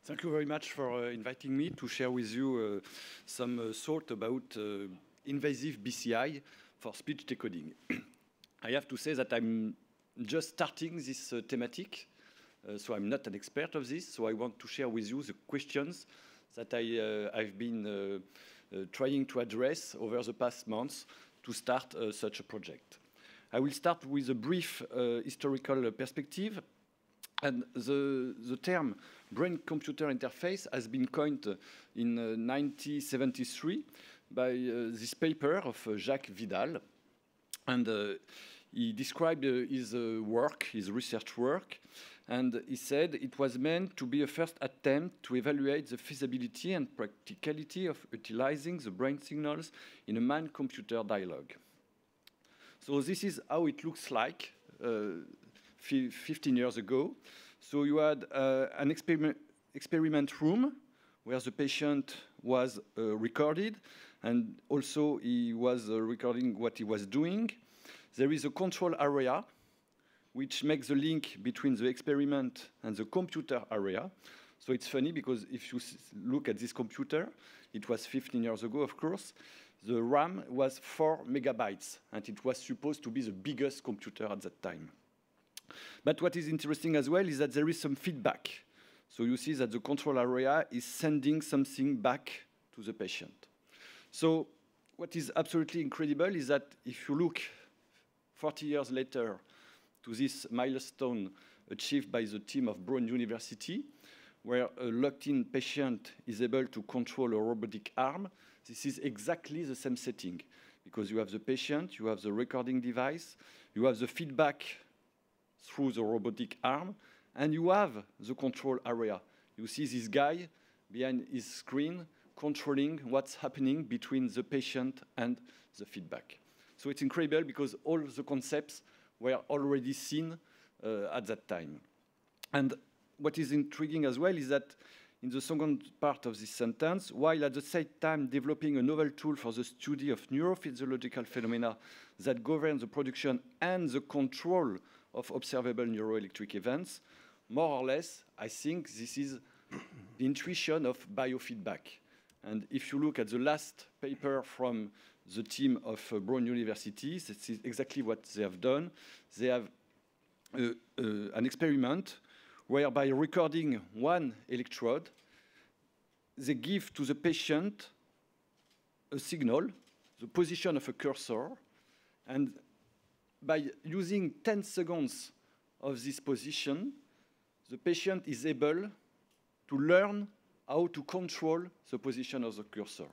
Thank you very much for inviting me to share with you some thought about invasive BCI for speech decoding. I have to say that I'm just starting this thematic, so I'm not an expert of this, so I want to share with you the questions that I've been trying to address over the past months to start such a project. I will start with a brief historical perspective. And the term brain-computer interface has been coined in 1973 by this paper of Jacques Vidal. And he described his work, his research work, and he said it was meant to be a first attempt to evaluate the feasibility and practicality of utilizing the brain signals in a man-computer dialogue. So this is how it looks like 15 years ago. So you had an experiment room where the patient was recorded, and also he was recording what he was doing. There is a control area which makes the link between the experiment and the computer area. So it's funny because if you look at this computer, it was 15 years ago, of course, the RAM was 4 megabytes, and it was supposed to be the biggest computer at that time. But what is interesting as well is that there is some feedback. So you see that the control area is sending something back to the patient. So what is absolutely incredible is that if you look 40 years later to this milestone achieved by the team of Brown University, where a locked-in patient is able to control a robotic arm, this is exactly the same setting, because you have the patient, you have the recording device, you have the feedback through the robotic arm, and you have the control area. You see this guy behind his screen controlling what's happening between the patient and the feedback. So it's incredible because all the concepts were already seen at that time. And what is intriguing as well is that in the second part of this sentence, while at the same time developing a novel tool for the study of neurophysiological phenomena that govern the production and the control of observable neuroelectric events, more or less, I think this is the intuition of biofeedback. And if you look at the last paper from the team of Brown University, this is exactly what they have done. They have an experiment whereby recording one electrode, they give to the patient a signal, the position of a cursor, and by using 10 seconds of this position, the patient is able to learn how to control the position of the cursor.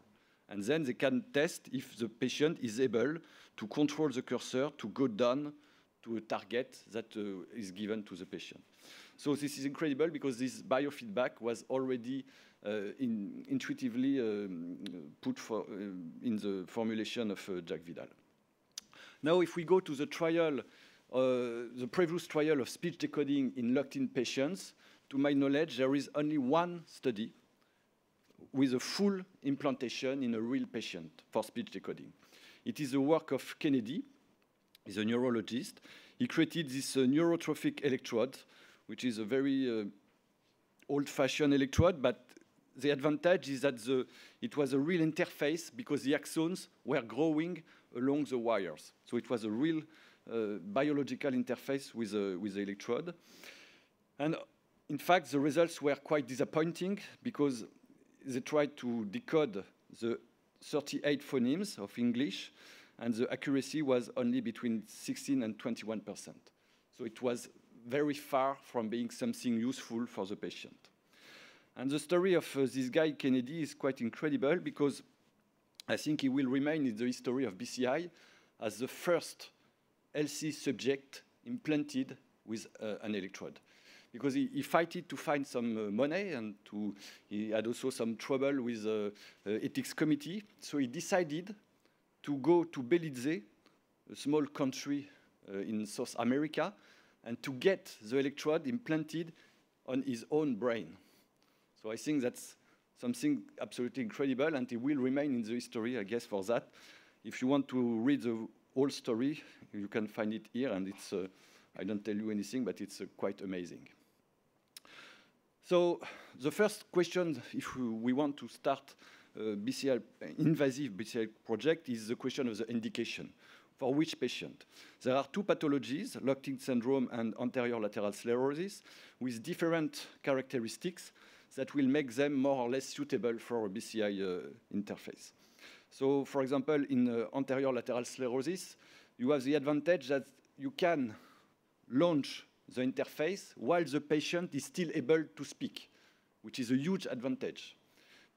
And then they can test if the patient is able to control the cursor to go down to a target that is given to the patient. So this is incredible because this biofeedback was already intuitively put in the formulation of Jacques Vidal. Now, if we go to the trial, the previous trial of speech decoding in locked-in patients, to my knowledge, there is only one study with a full implantation in a real patient for speech decoding. It is the work of Kennedy. He's a neurologist. He created this neurotrophic electrode, which is a very old-fashioned electrode, but the advantage is that it was a real interface because the axons were growing along the wires. So it was a real biological interface with the electrode. And in fact, the results were quite disappointing because they tried to decode the 38 phonemes of English, and the accuracy was only between 16 and 21%. So it was very far from being something useful for the patient. And the story of this guy, Kennedy, is quite incredible because I think he will remain in the history of BCI as the first healthy subject implanted with an electrode. Because he fought to find some money, and he had also some trouble with the ethics committee. So he decided to go to Belize, a small country in South America, and to get the electrode implanted on his own brain. So I think that's something absolutely incredible, and it will remain in the history, I guess, for that. If you want to read the whole story, you can find it here, and it's, I don't tell you anything, but it's quite amazing. So the first question, if we want to start BCL, invasive BCL project, is the question of the indication. For which patient? There are two pathologies, locked-in syndrome and anterior lateral sclerosis, with different characteristics that will make them more or less suitable for a BCI interface. So, for example, in anterior lateral sclerosis, you have the advantage that you can launch the interface while the patient is still able to speak, which is a huge advantage.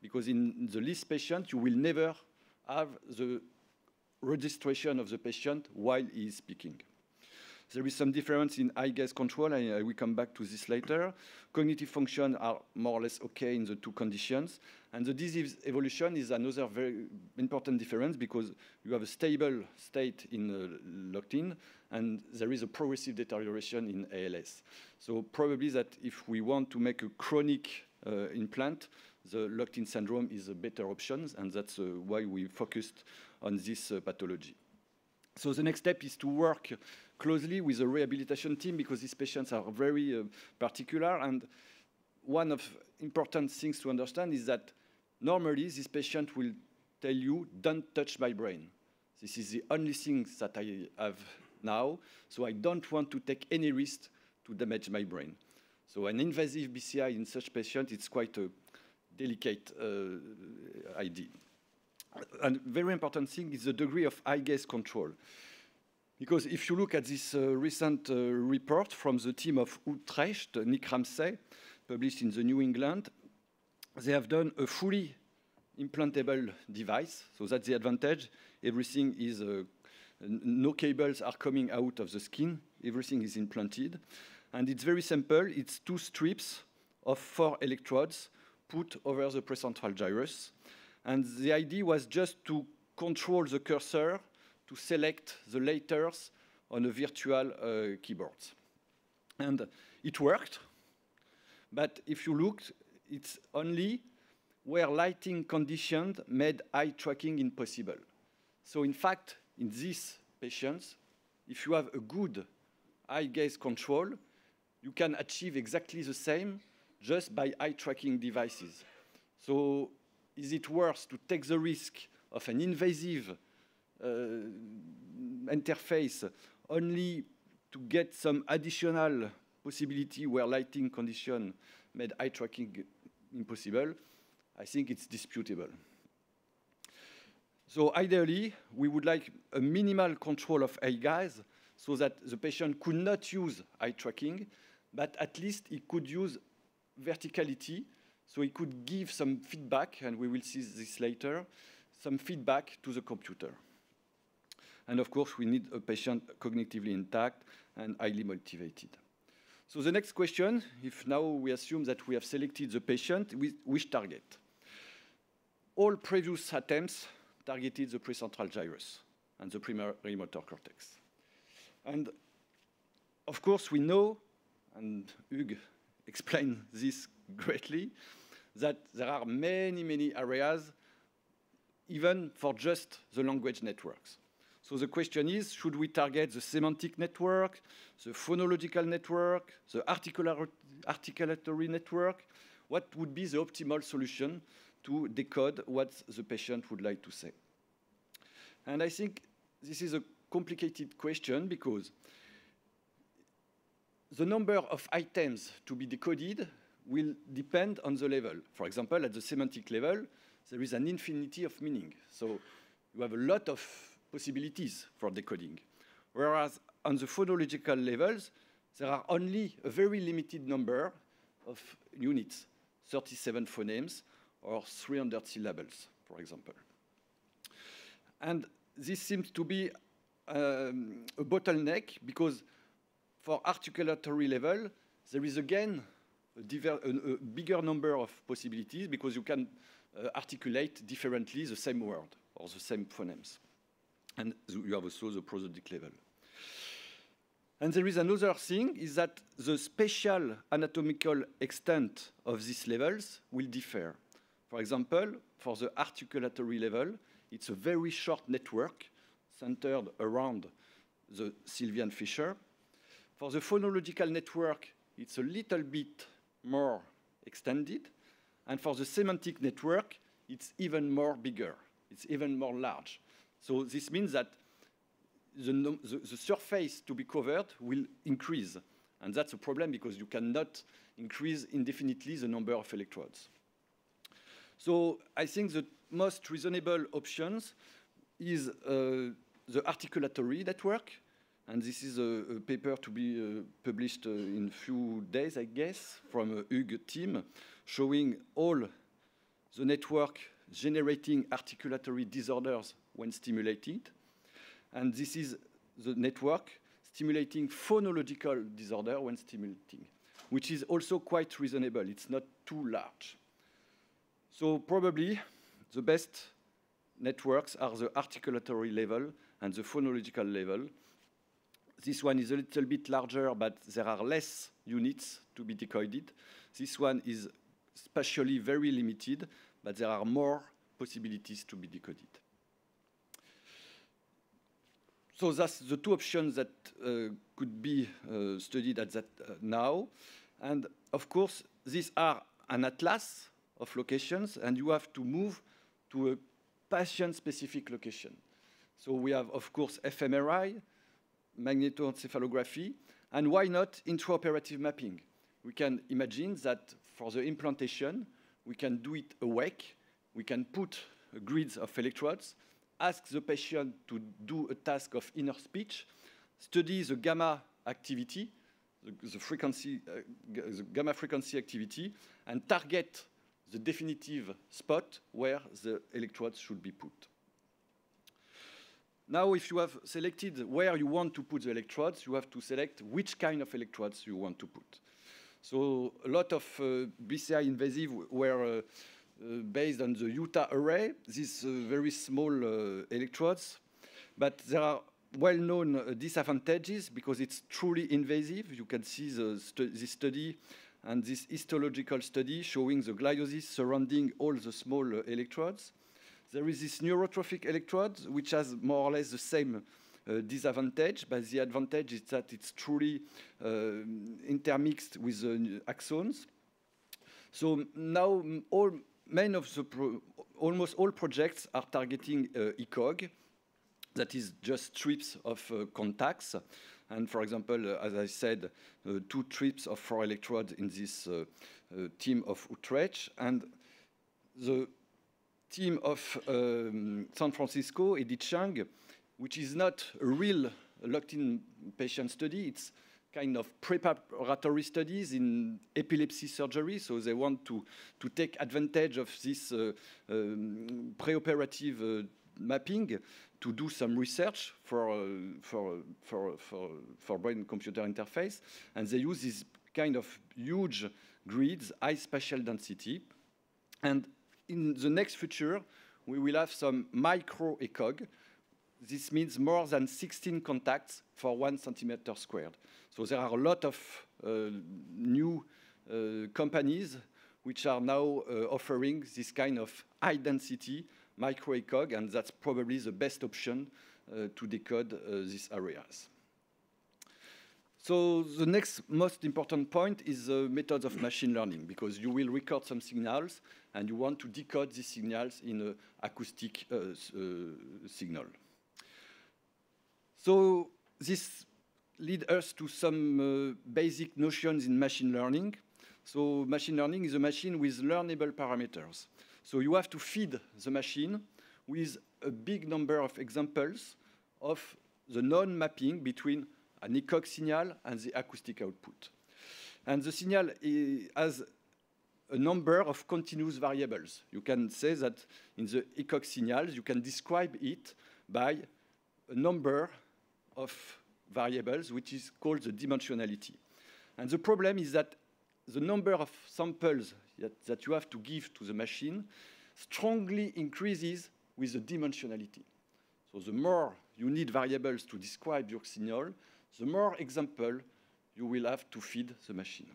Because in the LIS patient, you will never have the registration of the patient while he is speaking. There is some difference in eye gaze control, and I will come back to this later. Cognitive function are more or less okay in the two conditions. And the disease evolution is another very important difference because you have a stable state in locked-in, and there is a progressive deterioration in ALS. So probably that if we want to make a chronic implant, the locked-in syndrome is a better option, and that's why we focused on this pathology. So the next step is to work closely with the rehabilitation team because these patients are very particular. And one of important things to understand is that normally this patient will tell you, don't touch my brain. This is the only thing that I have now, so I don't want to take any risk to damage my brain. So an invasive BCI in such patient, it's quite a delicate idea. And very important thing is the degree of eye gaze control. Because if you look at this recent report from the team of Utrecht, Nick Ramsey, published in the New England, they have done a fully implantable device. So that's the advantage. Everything is, no cables are coming out of the skin. Everything is implanted. And it's very simple. It's 2 strips of 4 electrodes put over the precentral gyrus. And the idea was just to control the cursor to select the letters on a virtual keyboard. And it worked. But if you looked, it's only where lighting conditions made eye tracking impossible. So in fact, in these patients, if you have a good eye gaze control, you can achieve exactly the same just by eye tracking devices. So is it worth to take the risk of an invasive interface only to get some additional possibility where lighting condition made eye tracking impossible? I think it's disputable. So ideally, we would like a minimal control of eye gaze so that the patient could not use eye tracking, but at least he could use verticality, so he could give some feedback, and we will see this later, some feedback to the computer. And of course, we need a patient cognitively intact and highly motivated. So the next question, if now we assume that we have selected the patient, which target? All previous attempts targeted the precentral gyrus and the primary motor cortex. And of course, we know, and Hugues explained this greatly, that there are many, many areas, even for just the language networks. So the question is, should we target the semantic network, the phonological network, the articulatory network? What would be the optimal solution to decode what the patient would like to say? And I think this is a complicated question because the number of items to be decoded will depend on the level. For example, at the semantic level, there is an infinity of meaning. So you have a lot of possibilities for decoding. Whereas on the phonological levels, there are only a very limited number of units, 37 phonemes or 300 syllables, for example. And this seems to be a bottleneck because for articulatory level, there is again a bigger number of possibilities because you can articulate differently the same word or the same phonemes. And you have also the prosodic level. And there is another thing, is that the spatial anatomical extent of these levels will differ. For example, for the articulatory level, it's a very short network centered around the Sylvian fissure. For the phonological network, it's a little bit more extended. And for the semantic network, it's even more bigger. It's even more large. So this means that the surface to be covered will increase. And that's a problem because you cannot increase indefinitely the number of electrodes. So I think the most reasonable options is the articulatory network. And this is a paper to be published in a few days, I guess, from a Hugh team, showing all the network generating articulatory disorders when stimulated. And this is the network stimulating phonological disorder when stimulating, which is also quite reasonable. It's not too large. So probably the best networks are the articulatory level and the phonological level. This one is a little bit larger, but there are less units to be decoded. This one is spatially very limited, but there are more possibilities to be decoded. So that's the two options that could be studied at that now. And of course, these are an atlas of locations, and you have to move to a patient-specific location. So we have, of course, fMRI, magnetoencephalography, and why not intraoperative mapping? We can imagine that for the implantation, we can do it awake. We can put grids of electrodes, ask the patient to do a task of inner speech, study the gamma activity, the gamma frequency activity, and target the definitive spot where the electrodes should be put. Now, if you have selected where you want to put the electrodes, you have to select which kind of electrodes you want to put. So a lot of BCI invasive were based on the Utah array, these very small electrodes. But there are well-known disadvantages because it's truly invasive. You can see this study and this histological study showing the gliosis surrounding all the small electrodes. There is this neurotrophic electrode, which has more or less the same disadvantage, but the advantage is that it's truly intermixed with the axons. So now almost all projects are targeting ECOG, that is just strips of contacts. And for example, as I said, 2 strips of 4 electrodes in this team of Utrecht. And the team of San Francisco, Edith Chang, which is not a real locked-in patient study. It's kind of preparatory studies in epilepsy surgery. So they want to take advantage of this preoperative mapping to do some research for brain-computer interface. And they use this kind of huge grids, high spatial density. And in the next future, we will have some micro-ECOG. This means more than 16 contacts for 1 centimeter squared. So there are a lot of new companies which are now offering this kind of high-density micro-ECOG, and that's probably the best option to decode these areas. So the next most important point is the methods of machine learning, because you will record some signals, and you want to decode these signals in an acoustic signal. So this leads us to some basic notions in machine learning. So machine learning is a machine with learnable parameters. So you have to feed the machine with a big number of examples of the non-mapping between an ECOG signal and the acoustic output. And the signal has a number of continuous variables. You can say that in the ECOG signals, you can describe it by a number of variables, which is called the dimensionality. And the problem is that the number of samples that you have to give to the machine strongly increases with the dimensionality. So the more you need variables to describe your signal, the more examples you will have to feed the machine.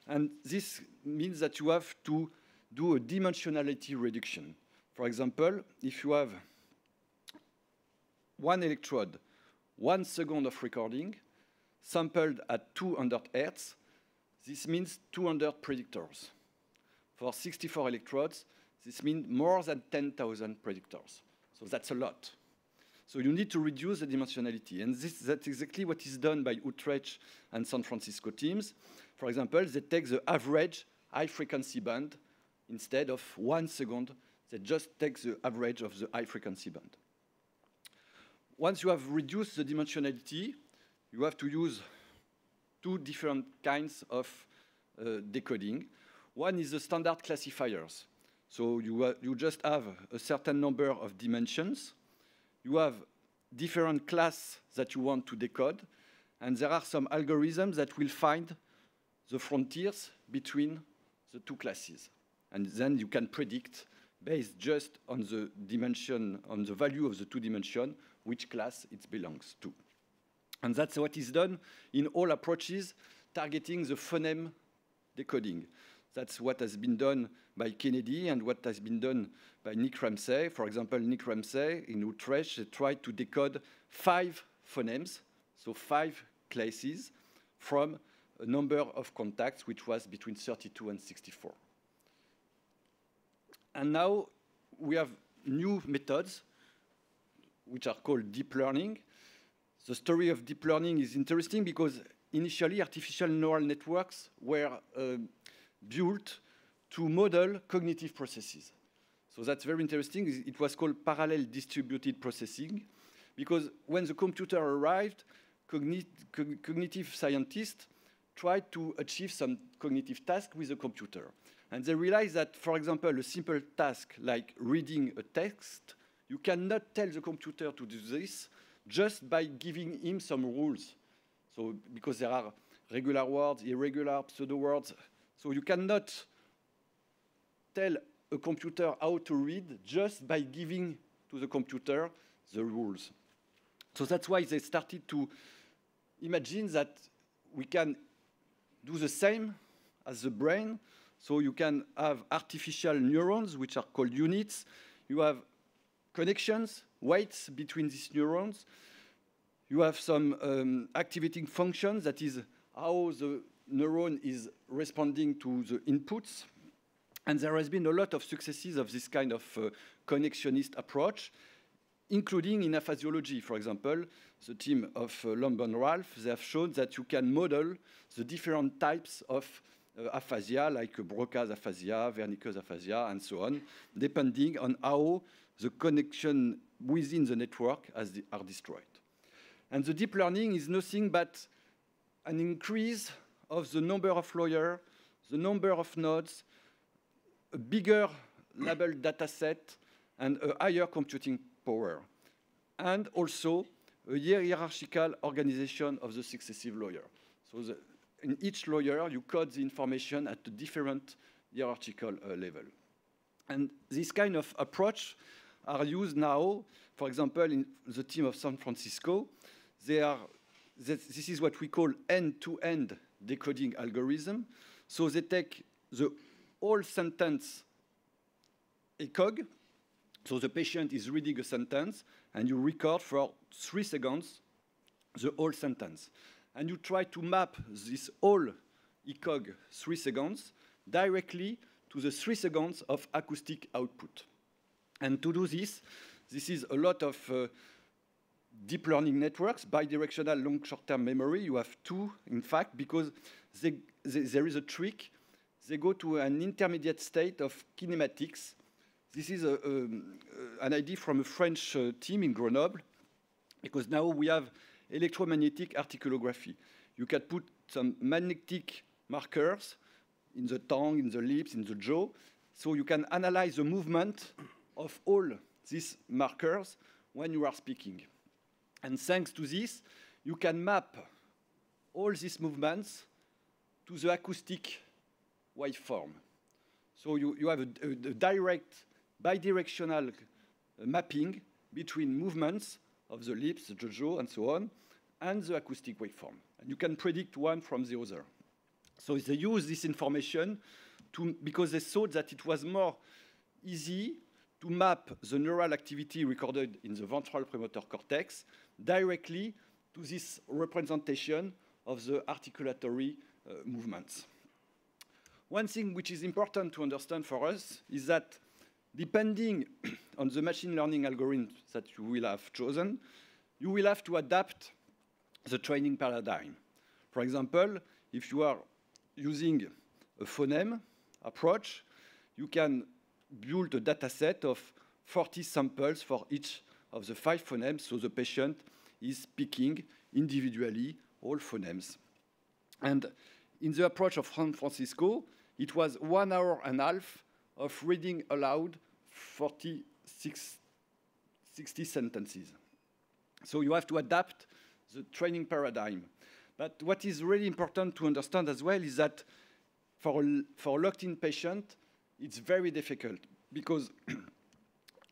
And this means that you have to do a dimensionality reduction. For example, if you have 1 electrode, 1 second of recording, sampled at 200 Hertz, This means 200 predictors. For 64 electrodes, this means more than 10,000 predictors. So that's a lot. So you need to reduce the dimensionality. And that's exactly what is done by Utrecht and San Francisco teams. For example, they take the average high-frequency band. Instead of 1 second, they just take the average of the high-frequency band. Once you have reduced the dimensionality, you have to use two different kinds of decoding. One is the standard classifiers. So you just have a certain number of dimensions. You have different classes that you want to decode. And there are some algorithms that will find the frontiers between the two classes. And then you can predict, based just on the dimension, on the value of the two dimensions, which class it belongs to. And that's what is done in all approaches targeting the phoneme decoding. That's what has been done by Kennedy and what has been done by Nick Ramsey. For example, Nick Ramsey in Utrecht, they tried to decode 5 phonemes, so 5 classes, from a number of contacts, which was between 32 and 64. And now we have new methods, which are called deep learning. The story of deep learning is interesting because initially artificial neural networks were built to model cognitive processes. So that's very interesting. It was called parallel distributed processing because when the computer arrived, cognitive scientists tried to achieve some cognitive task with the computer. And they realized that, for example, a simple task like reading a text, you cannot tell the computer to do this just by giving him some rules. So because there are regular words, irregular pseudo words, so you cannot tell a computer how to read just by giving to the computer the rules. So that's why they started to imagine that we can do the same as the brain. So you can have artificial neurons, which are called units. You have connections, weights between these neurons. You have some activating functions, that is how the neuron is responding to the inputs. And there has been a lot of successes of this kind of connectionist approach, including in aphasiology. For example, the team of Lomb and Ralph, they have shown that you can model the different types of aphasia, like Broca's aphasia, Wernicke's aphasia, and so on, depending on how the connection within the network are destroyed. And the deep learning is nothing but an increase of the number of layers, the number of nodes, a bigger labeled data set, and a higher computing power. And also a hierarchical organization of the successive layer. So in each layer, you code the information at a different hierarchical level. And this kind of approach are used now, for example, in the team of San Francisco. This is what we call end-to-end decoding algorithm. So they take the whole sentence ECOG. So the patient is reading a sentence, and you record for 3 seconds the whole sentence. And you try to map this whole ECOG 3 seconds directly to the 3 seconds of acoustic output. And to do this, this is a lot of deep learning networks, bidirectional long short-term memory. You have 2, in fact, because there is a trick. They go to an intermediate state of kinematics. This is an idea from a French team in Grenoble, because now we have electromagnetic articulography. You can put some magnetic markers in the tongue, in the lips, in the jaw, so you can analyze the movement of all these markers when you are speaking. And thanks to this, you can map all these movements to the acoustic waveform. So you have a direct bidirectional mapping between movements of the lips, the jaw, and so on, and the acoustic waveform. And you can predict one from the other. So they use this information because they thought that it was more easy to map the neural activity recorded in the ventral premotor cortex directly to this representation of the articulatory movements. one thing which is important to understand for us is that depending on the machine learning algorithms that you will have chosen, you will have to adapt the training paradigm. For example, if you are using a phoneme approach, you can build a data set of 40 samples for each of the 5 phonemes, so the patient is speaking individually all phonemes. And in the approach of San Francisco, it was 1.5 hours of reading aloud 60 sentences. So you have to adapt the training paradigm. But what is really important to understand as well is that for a locked-in patient, it's very difficult because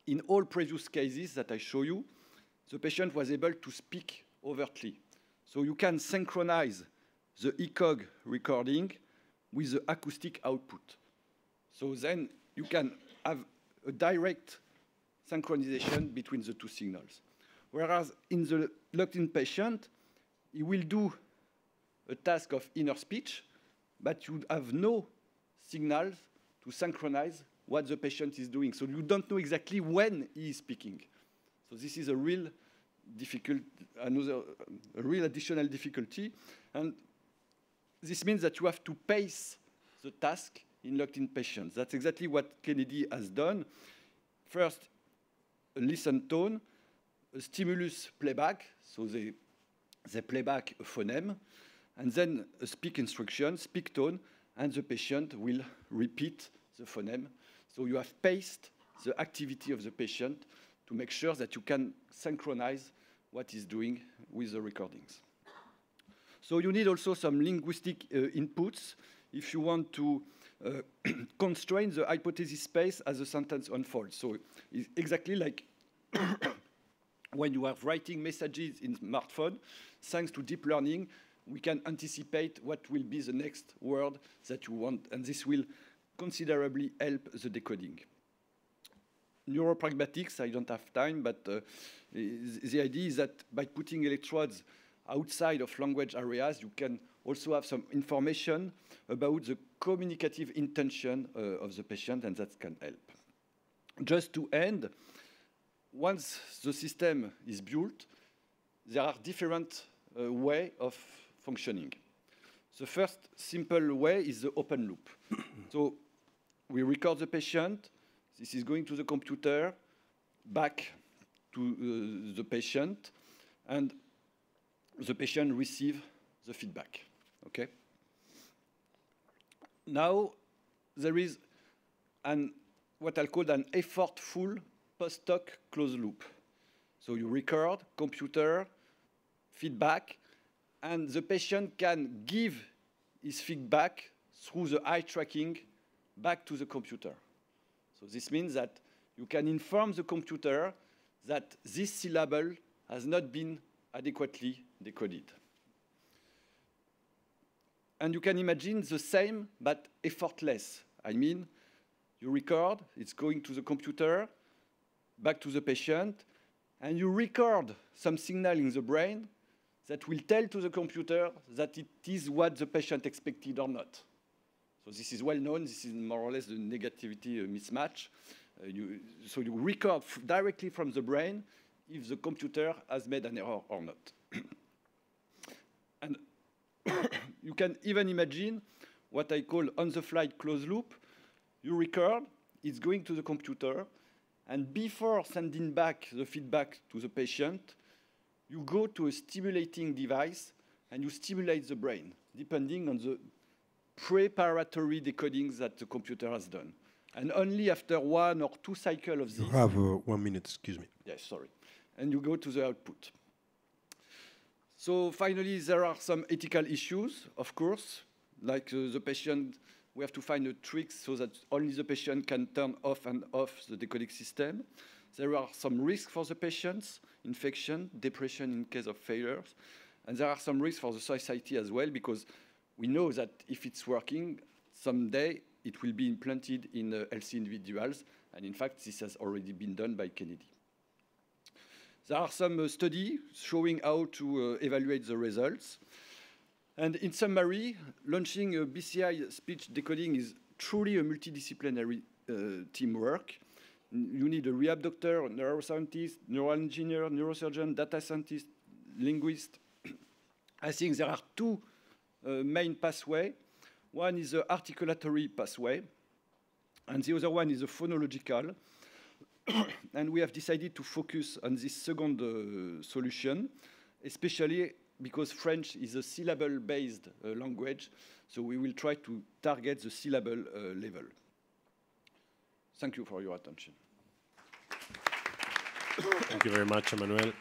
in all previous cases that I show you, the patient was able to speak overtly. So you can synchronize the ECOG recording with the acoustic output. So then you can have a direct synchronization between the two signals. Whereas in the locked-in patient, he will do a task of inner speech, but you have no signals to synchronize what the patient is doing. So you don't know exactly when he is speaking. So this is a real additional difficulty. And this means that you have to pace the task in locked-in patients. That's exactly what Kennedy has done. First, a listen tone, a stimulus playback, so they play back a phoneme, and then a speak instruction, speak tone, and the patient will repeat the phoneme. So you have paced the activity of the patient to make sure that you can synchronize what he's doing with the recordings. So you need also some linguistic inputs if you want to constrain the hypothesis space as the sentence unfolds. So it's exactly like when you are writing messages in smartphone, thanks to deep learning, we can anticipate what will be the next word that you want, and this will considerably help the decoding. Neuropragmatics, I don't have time, but the idea is that by putting electrodes outside of language areas, you can also have some information about the communicative intention of the patient, and that can help. Just to end, once the system is built, there are different ways of functioning. The first simple way is the open loop. So we record the patient. This is going to the computer, back to the patient, and the patient receives the feedback. Okay? Now, there is what I'll call an effortful post-hoc closed loop. So you record, computer, feedback, and the patient can give his feedback through the eye tracking back to the computer. So this means that you can inform the computer that this syllable has not been adequately decoded. And you can imagine the same, but effortless. I mean, you record, it's going to the computer, back to the patient, and you record some signal in the brain that will tell to the computer that it is what the patient expected or not. So this is well known. This is more or less the negativity mismatch. So you record directly from the brain if the computer has made an error or not. And you can even imagine what I call on-the-fly closed loop. You record, it's going to the computer, and before sending back the feedback to the patient, you go to a stimulating device and you stimulate the brain, depending on the preparatory decodings that the computer has done. And only after 1 or 2 cycles of this... You have 1 minute, excuse me. Yes, sorry. And you go to the output. So finally, there are some ethical issues, of course, like the patient, we have to find a trick so that only the patient can turn off and off the decoding system. There are some risks for the patients, infection, depression in case of failures. And there are some risks for the society as well, because we know that if it's working, someday it will be implanted in healthy individuals. And in fact, this has already been done by Kennedy. There are some studies showing how to evaluate the results. And in summary, launching a BCI speech decoding is truly a multidisciplinary teamwork. You need a rehab doctor, a neuroscientist, neural engineer, neurosurgeon, data scientist, linguist. I think there are two main pathways. One is the articulatory pathway, and the other one is the phonological. And we have decided to focus on this second solution, especially because French is a syllable-based language, so we will try to target the syllable level. Thank you for your attention. Thank you very much, Emmanuel.